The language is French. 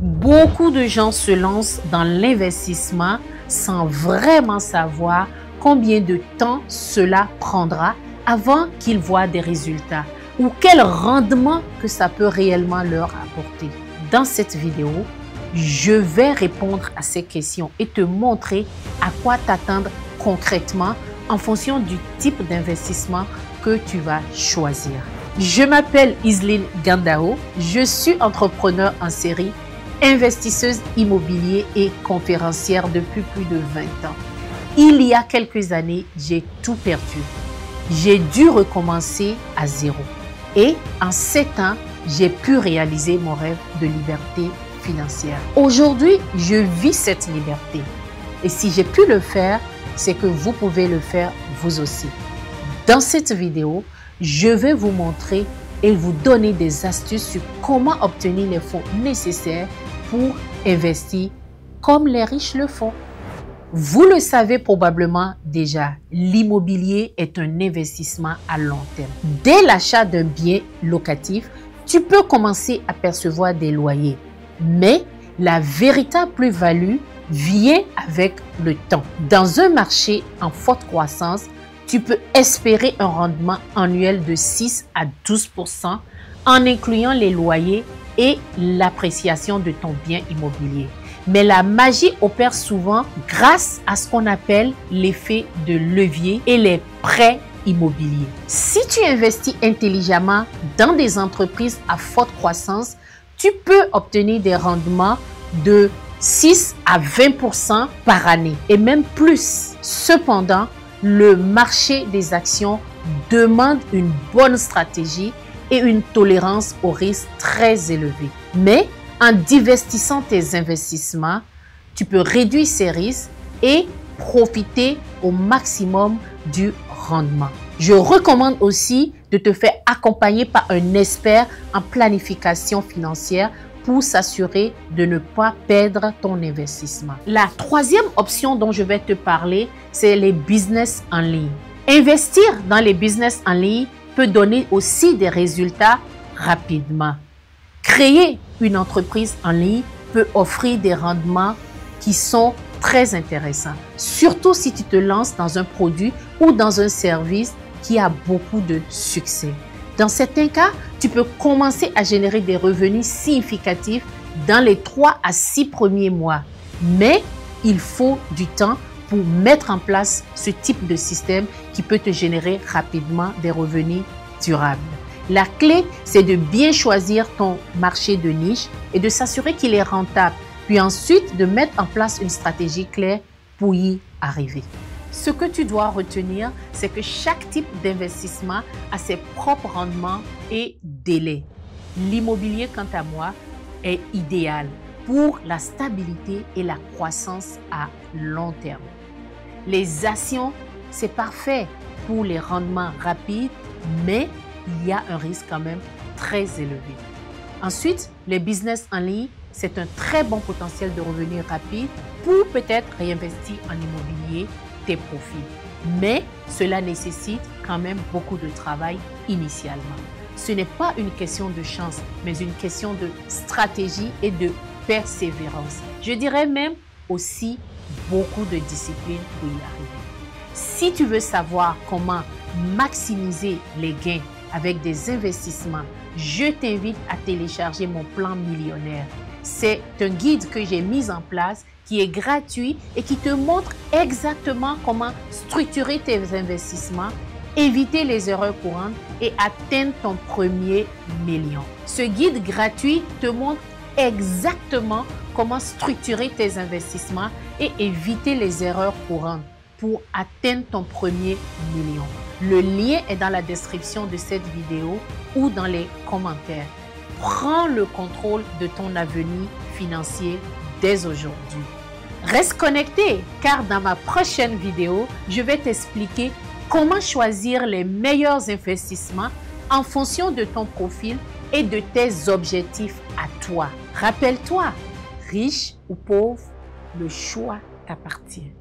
Beaucoup de gens se lancent dans l'investissement sans vraiment savoir combien de temps cela prendra avant qu'ils voient des résultats ou quel rendement que ça peut réellement leur apporter. Dans cette vidéo, je vais répondre à ces questions et te montrer à quoi t'attendre concrètement en fonction du type d'investissement que tu vas choisir. Je m'appelle Iseline Gandao, je suis entrepreneur en série, investisseuse immobilière et conférencière depuis plus de 20 ans. Il y a quelques années, j'ai tout perdu. J'ai dû recommencer à zéro. Et en 7 ans, j'ai pu réaliser mon rêve de liberté financière. Aujourd'hui, je vis cette liberté. Et si j'ai pu le faire, c'est que vous pouvez le faire vous aussi. Dans cette vidéo, je vais vous montrer et vous donner des astuces sur comment obtenir les fonds nécessaires pour investir comme les riches le font. Vous le savez probablement déjà, l'immobilier est un investissement à long terme. Dès l'achat d'un bien locatif, tu peux commencer à percevoir des loyers. Mais la véritable plus-value vient avec le temps. Dans un marché en forte croissance, tu peux espérer un rendement annuel de 6 à 12% en incluant les loyers et l'appréciation de ton bien immobilier. Mais la magie opère souvent grâce à ce qu'on appelle l'effet de levier et les prêts immobiliers. Si tu investis intelligemment dans des entreprises à forte croissance, tu peux obtenir des rendements de 6 à 20% par année et même plus. Cependant, le marché des actions demande une bonne stratégie et une tolérance au risque très élevée. Mais en diversifiant tes investissements, tu peux réduire ces risques et profiter au maximum du rendement. Je recommande aussi de te faire accompagner par un expert en planification financière pour s'assurer de ne pas perdre ton investissement. La troisième option dont je vais te parler, c'est les business en ligne. Investir dans les business en ligne peut donner aussi des résultats rapidement. Créer une entreprise en ligne peut offrir des rendements qui sont très intéressants, surtout si tu te lances dans un produit ou dans un service qui a beaucoup de succès. Dans certains cas, tu peux commencer à générer des revenus significatifs dans les 3 à 6 premiers mois. Mais il faut du temps pour mettre en place ce type de système qui peut te générer rapidement des revenus durables. La clé, c'est de bien choisir ton marché de niche et de s'assurer qu'il est rentable. Puis ensuite, de mettre en place une stratégie claire pour y arriver. Ce que tu dois retenir, c'est que chaque type d'investissement a ses propres rendements et délais. L'immobilier, quant à moi, est idéal pour la stabilité et la croissance à long terme. Les actions, c'est parfait pour les rendements rapides, mais il y a un risque quand même très élevé. Ensuite, les business en ligne, c'est un très bon potentiel de revenus rapides pour peut-être réinvestir en immobilier tes profits. Mais cela nécessite quand même beaucoup de travail initialement. Ce n'est pas une question de chance, mais une question de stratégie et de persévérance. Je dirais même aussi beaucoup de discipline pour y arriver. Si tu veux savoir comment maximiser les gains avec des investissements, je t'invite à télécharger mon plan millionnaire. C'est un guide que j'ai mis en place qui est gratuit et qui te montre exactement comment structurer tes investissements, éviter les erreurs courantes et atteindre ton premier million. Ce guide gratuit te montre exactement comment structurer tes investissements et éviter les erreurs courantes pour atteindre ton premier million. Le lien est dans la description de cette vidéo ou dans les commentaires. Prends le contrôle de ton avenir financier dès aujourd'hui. Reste connecté car dans ma prochaine vidéo, je vais t'expliquer comment choisir les meilleurs investissements en fonction de ton profil et de tes objectifs à toi. Rappelle-toi, riche ou pauvre, le choix t'appartient.